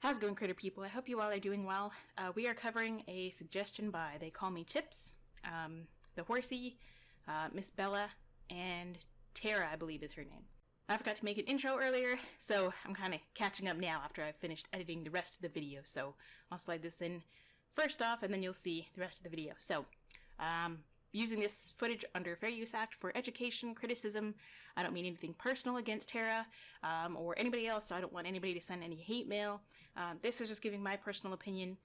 How's it going, critter people? I hope you all are doing well. We are covering a suggestion by They Call Me Chips, the horsey, Miss Bella, and Tara, I believe is her name. I forgot to make an intro earlier, so I'm kind of catching up now after I've finished editing the rest of the video. So I'll slide this in first off, and then you'll see the rest of the video. So, using this footage under Fair Use Act for education, criticism. I don't mean anything personal against Tara or anybody else, so I don't want anybody to send any hate mail. This is just giving my personal opinion,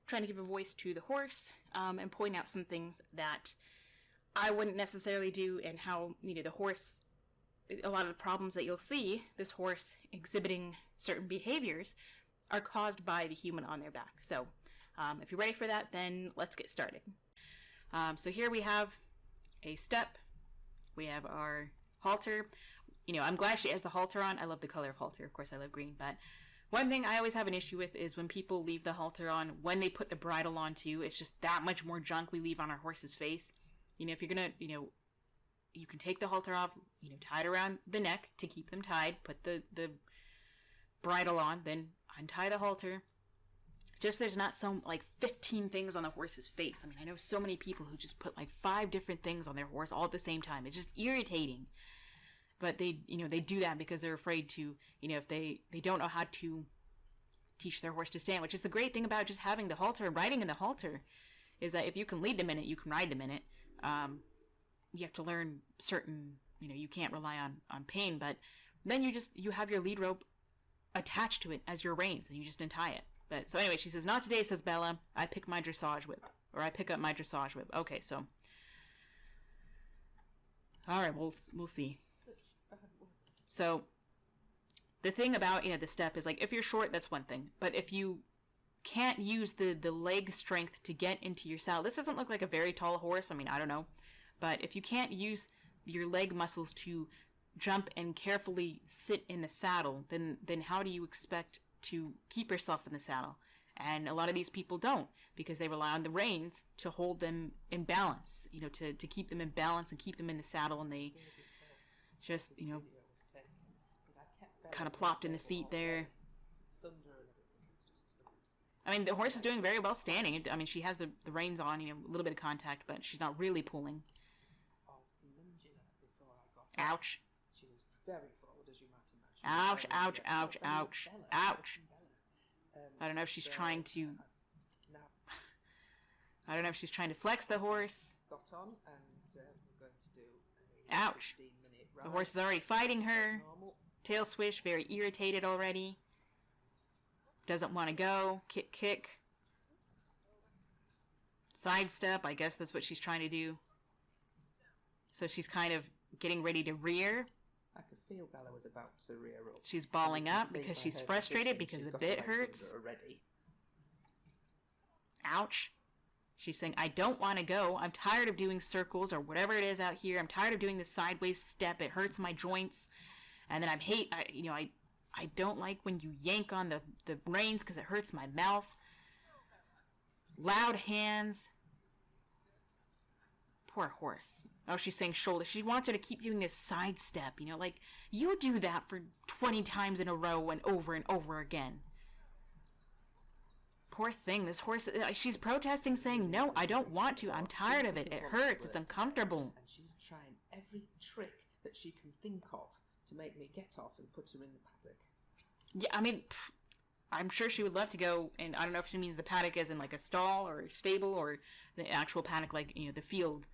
trying to give a voice to the horse and point out some things that I wouldn't necessarily do, and how, the horse, a lot of the problems that you'll see this horse exhibiting certain behaviors are caused by the human on their back. So if you're ready for that, then let's get started. So here we have a step, we have our halter. I'm glad she has the halter on. I love the color of halter. Of course, I love green, but one thing I always have an issue with is when people leave the halter on when they put the bridle on too. It's just that much more junk we leave on our horse's face. If you're gonna, you can take the halter off, tie it around the neck to keep them tied, put the bridle on, then untie the halter. Just there's not some 15 things on the horse's face. I know so many people who just put 5 different things on their horse all at the same time. It's just irritating. But they do that because they're afraid to, if they don't know how to teach their horse to stand, which is the great thing about just having the halter and riding in the halter, is that if you can lead them in it, you can ride them in it. You have to learn certain, you can't rely on pain, but then you have your lead rope attached to it as your reins, and you just untie it. But so anyway, she says, "Not today," says Bella. "I pick my dressage whip." Or I pick up my dressage whip. Okay, so. Alright, we'll see. So, the thing about, the step is, if you're short, that's one thing. But if you can't use the leg strength to get into your saddle, this doesn't look like a very tall horse. I don't know. But if you can't use your leg muscles to jump and carefully sit in the saddle, then how do you expect to keep yourself in the saddle? And a lot of these people don't, because they rely on the reins to hold them in balance, to keep them in balance and keep them in the saddle, and they just, kind of plopped in the seat there. The horse is doing very well standing. She has the reins on, a little bit of contact, but she's not really pulling. Ouch. She was very forward, as you might imagine. Ouch, ouch, ouch, ouch, ouch. I don't know if she's trying to... I don't know if she's trying to flex the horse. Got on, and we're going to do a ouch. 15-minute ride. The horse is already fighting her. Tail swish, very irritated already. Doesn't want to go. Kick, kick. Sidestep, I guess that's what she's trying to do. So she's kind of getting ready to rear. I could feel Bella was about to rear up. She's balling up because she's frustrated because the bit hurts. Already. Ouch. She's saying, "I don't want to go. I'm tired of doing circles or whatever it is out here. I'm tired of doing this sideways step. It hurts my joints. And then I don't like when you yank on the reins because it hurts my mouth. Loud hands." Poor horse. Oh, she's saying shoulder. She wants her to keep doing this side step, you do that for 20 times in a row and over again. Poor thing, this horse, she's protesting, saying, "No, I don't want to. I'm tired of it. It hurts. It's uncomfortable." And she's trying every trick that she can think of to make me get off and put her in the paddock. Yeah, I'm sure she would love to go, and I don't know if she means the paddock as in a stall or a stable, or the actual paddock the field.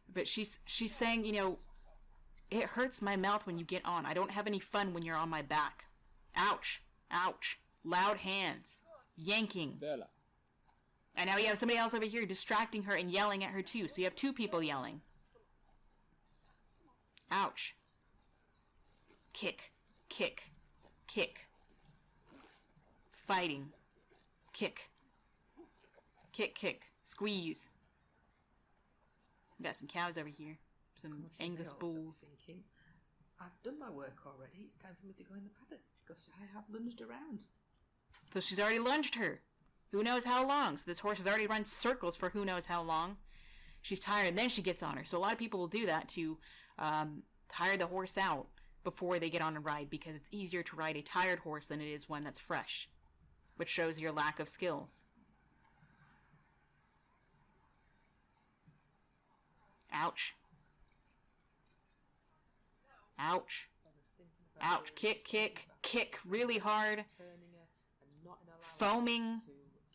But she's saying, "It hurts my mouth when you get on. I don't have any fun when you're on my back." Ouch. Ouch. Loud hands. Yanking. Bella. And now you have somebody else over here distracting her and yelling at her too. So you have 2 people yelling. Ouch. Kick. Kick. Kick. Fighting. Kick. Kick, kick. Squeeze. We got some cows over here. Some Angus bulls. Thinking, I've done my work already. It's time for me to go in the paddock because I have lunged around. So she's already lunged her. Who knows how long? So this horse has already run circles for who knows how long. She's tired, and then she gets on her. So a lot of people will do that to tire the horse out before they get on a ride, because it's easier to ride a tired horse than it is one that's fresh. which shows your lack of skills. Ouch. Ouch. Ouch. Kick, kick, kick really hard. Foaming.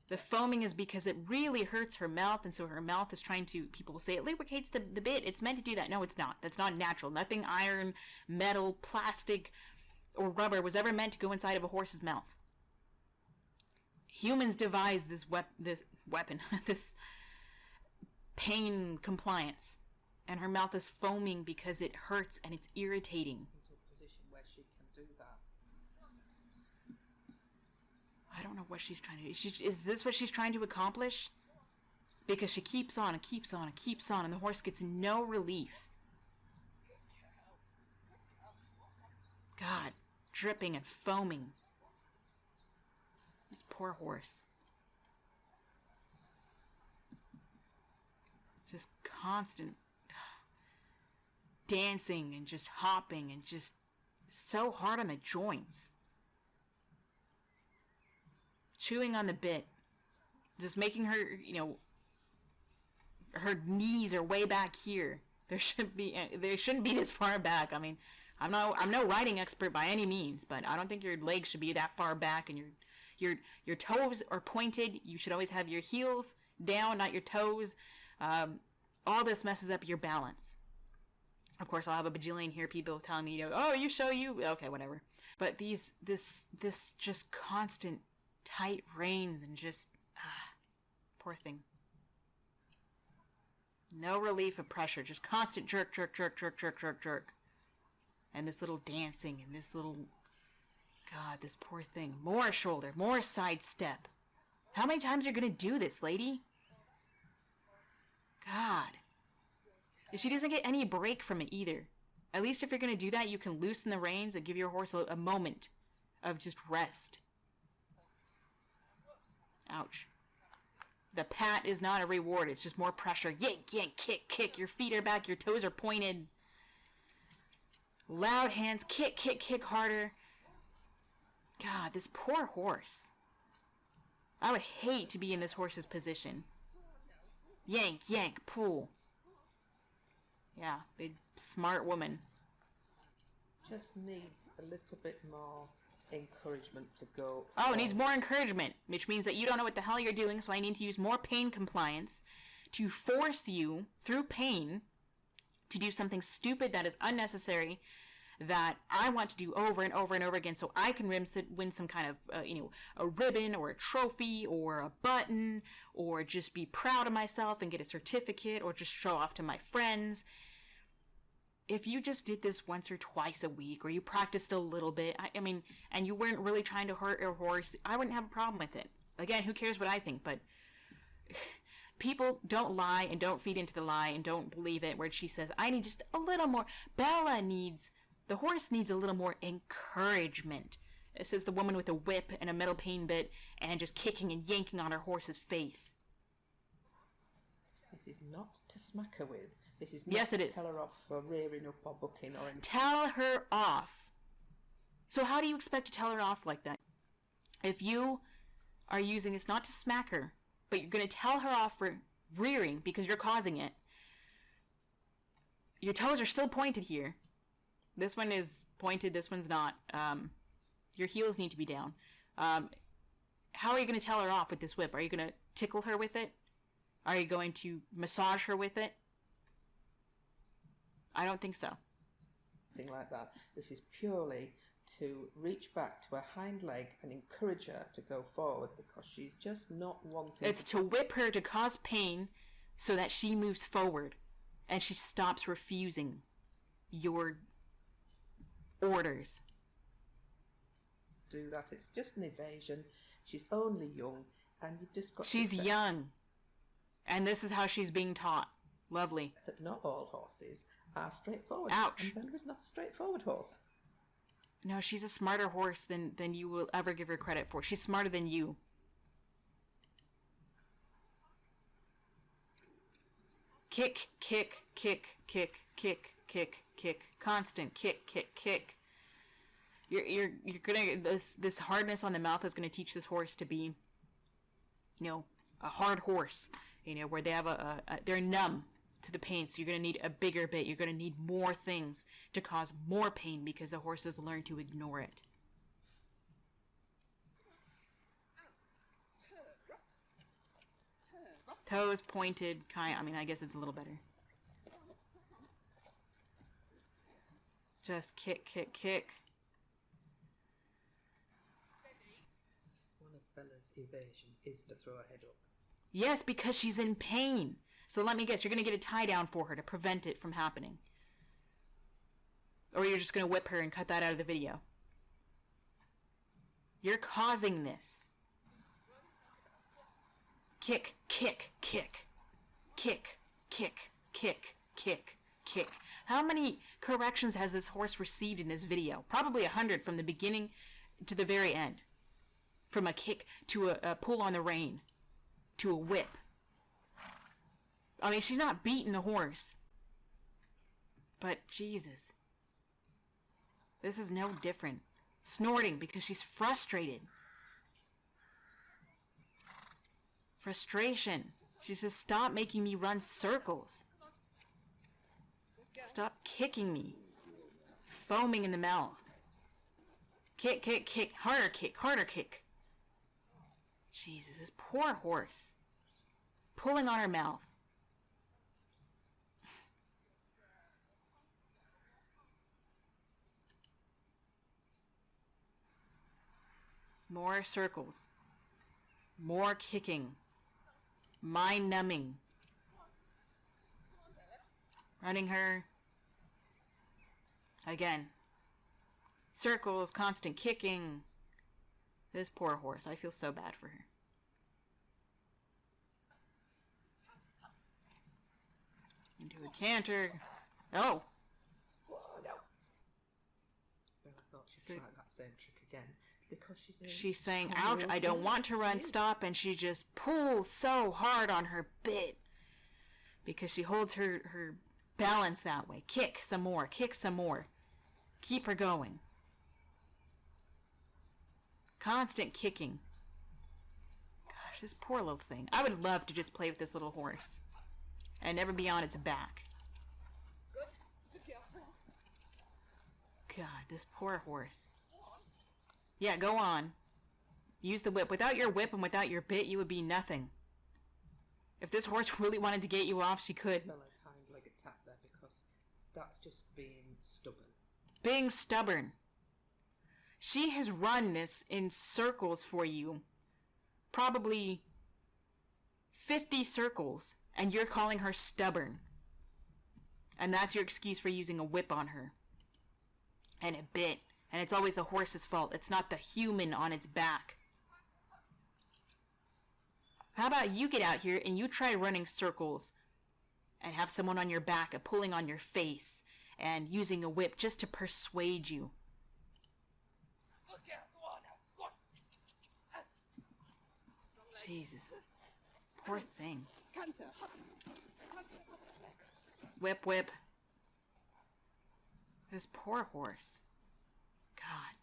The foaming is because it really hurts her mouth, and so her mouth is trying to, people will say it lubricates the bit. It's meant to do that. No, it's not. That's not natural. Nothing iron, metal, plastic, or rubber was ever meant to go inside of a horse's mouth. Humans devised this weapon, this pain compliance, and her mouth is foaming because it hurts and it's irritating. Into a position where she can do that. I don't know what she's trying to do. Is this what she's trying to accomplish? Because she keeps on and keeps on and keeps on, and the horse gets no relief. God, dripping and foaming. This poor horse. Just constant dancing and just hopping and just so hard on the joints. Chewing on the bit. Just making her, her knees are way back here. They shouldn't be this far back. I mean, I'm no riding expert by any means, but I don't think your legs should be that far back, and your toes are pointed. You should always have your heels down, not your toes. All this messes up your balance. Of course, I'll have a bajillion here people telling me, oh, okay, whatever. But this just constant tight reins and just poor thing. No relief of pressure, just constant jerk, jerk, jerk, jerk, jerk, jerk, jerk. And this little dancing and this little, God, this poor thing. More shoulder, more side step. How many times are you going to do this, lady? God. She doesn't get any break from it either. At least if you're going to do that, you can loosen the reins and give your horse a moment of just rest. Ouch. The pat is not a reward. It's just more pressure. Yank, yank, kick, kick. Your feet are back. Your toes are pointed. Loud hands. Kick, kick, kick harder. God, this poor horse. I would hate to be in this horse's position. Yank, yank, pull. Yeah, big, smart woman. Just needs a little bit more encouragement to go. Oh, it needs more encouragement, which means that you don't know what the hell you're doing, so I need to use more pain compliance to force you, through pain, to do something stupid that is unnecessary, that I want to do over and over and over again, so I can win some kind of, a ribbon or a trophy or a button, or just be proud of myself and get a certificate, or just show off to my friends. If you just did this once or twice a week, or you practiced a little bit, I mean, and you weren't really trying to hurt your horse, I wouldn't have a problem with it. Again, who cares what I think, but people don't lie and don't feed into the lie and don't believe it, where she says, I need just a little more. The horse needs a little more encouragement. It says the woman with a whip and a metal pain bit and just kicking and yanking on her horse's face. This is not to smack her with. This is not yes, it to is. Tell her off for rearing up or bucking or anything. Tell her off. So how do you expect to tell her off like that? If you are using this not to smack her, but you're going to tell her off for rearing because you're causing it, your toes are still pointed here. This one is pointed, this one's not. Your heels need to be down. How are you going to tell her off with this whip? Are you going to tickle her with it? Are you going to massage her with it? I don't think so. Thing like that. This is purely to reach back to her hind leg and encourage her to go forward, because she's just not wanting. It's to whip her to cause pain so that she moves forward and she stops refusing your orders. Do that. It's just an evasion. She's only young, and you've just got. She's young, and this is how she's being taught. Lovely. That not all horses are straightforward. Ouch. And Bella is not a straightforward horse. No, she's a smarter horse than you will ever give her credit for. She's smarter than you. Kick, kick, kick, kick, kick, kick, kick. Constant kick, kick, kick. You're gonna this hardness on the mouth is gonna teach this horse to be, you know, a hard horse. You know, where they have they're numb to the pain, so you're gonna need a bigger bit. You're gonna need more things to cause more pain because the horse has learned to ignore it. Toes pointed, I mean, I guess it's a little better. Just kick, kick, kick. One of Bella's evasions is to throw her head up. Yes, because she's in pain. So let me guess, you're going to get a tie down for her to prevent it from happening. Or you're just going to whip her and cut that out of the video. You're causing this. Kick, kick, kick. Kick, kick, kick, kick, kick. How many corrections has this horse received in this video? Probably 100 from the beginning to the very end. From a kick to a pull on the rein to a whip. I mean, she's not beating the horse. But Jesus. This is no different. Snorting because she's frustrated. Frustration. She says, stop making me run circles. Stop kicking me. Foaming in the mouth. Kick, kick, kick. Harder kick, harder kick. Jesus, this poor horse. Pulling on her mouth. More circles. More kicking. Mind numbing. Running her. Again. Circles, constant kicking. This poor horse. I feel so bad for her. Into a canter. Oh! Bella thought she'd try that same trick again. Because she's saying, ouch, I don't want to run, stop, and she just pulls so hard on her bit. Because she holds her balance that way. Kick some more, kick some more. Keep her going. Constant kicking. Gosh, this poor little thing. I would love to just play with this little horse. And never be on its back. God, this poor horse. Yeah, go on. Use the whip. Without your whip and without your bit, you would be nothing. If this horse really wanted to get you off, she could. Bella's hind leg attack there because that's just being stubborn. Being stubborn. She has run this in circles for you. Probably 50 circles. And you're calling her stubborn. And that's your excuse for using a whip on her. And a bit. And it's always the horse's fault. It's not the human on its back. How about you get out here and you try running circles and have someone on your back and pulling on your face and using a whip just to persuade you. Jesus. Poor thing. Whip, whip. This poor horse. God.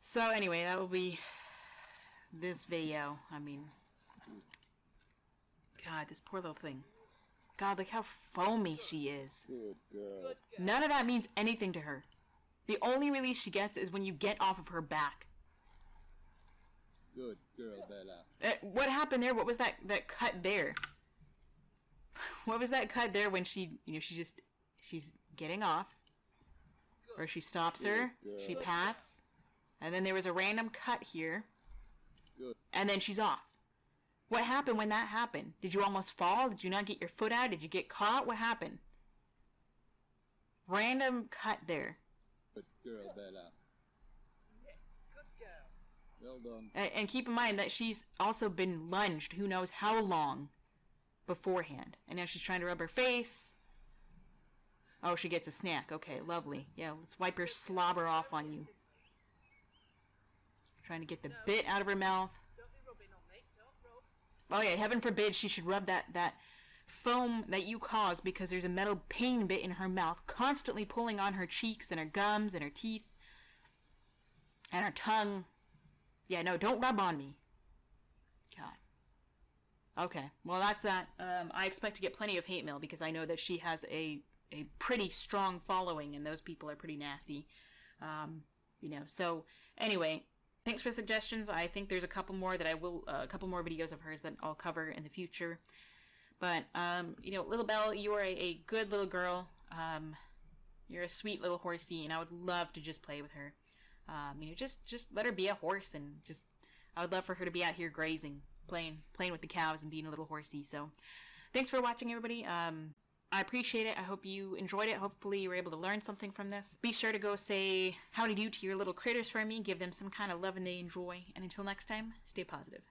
So anyway, that will be this video. I mean, God, this poor little thing. God, look how foamy she is. Good girl. None of that means anything to her. The only release she gets is when you get off of her back. Good girl, Bella. What happened there? What was that cut there? What was that cut there when she, she's getting off. Or she stops her, she pats, and then there was a random cut here, and then she's off. What happened when that happened? Did you almost fall? Did you not get your foot out? Did you get caught? What happened? Random cut there. Good girl, Bella. Well done. And keep in mind that she's also been lunged who knows how long beforehand. And now she's trying to rub her face. Oh, she gets a snack. Okay, lovely. Yeah, let's wipe her slobber off on you. Trying to get the bit out of her mouth. Oh yeah, heaven forbid she should rub that foam that you cause because there's a metal pain bit in her mouth, constantly pulling on her cheeks and her gums and her teeth and her tongue. Yeah, no, don't rub on me. God. Okay, well, that's that. I expect to get plenty of hate mail because I know that she has a pretty strong following, and those people are pretty nasty. So anyway, thanks for the suggestions. I think there's a couple more that a couple more videos of hers that I'll cover in the future. But, Little Belle, you are a good little girl. You're a sweet little horsey, and I would love to just play with her. Just let her be a horse, and I would love for her to be out here grazing, playing with the cows and being a little horsey. So, thanks for watching, everybody. I appreciate it. I hope you enjoyed it. Hopefully you were able to learn something from this. Be sure to go say howdy do to your little critters for me. Give them some kind of love and they enjoy. And until next time, stay positive.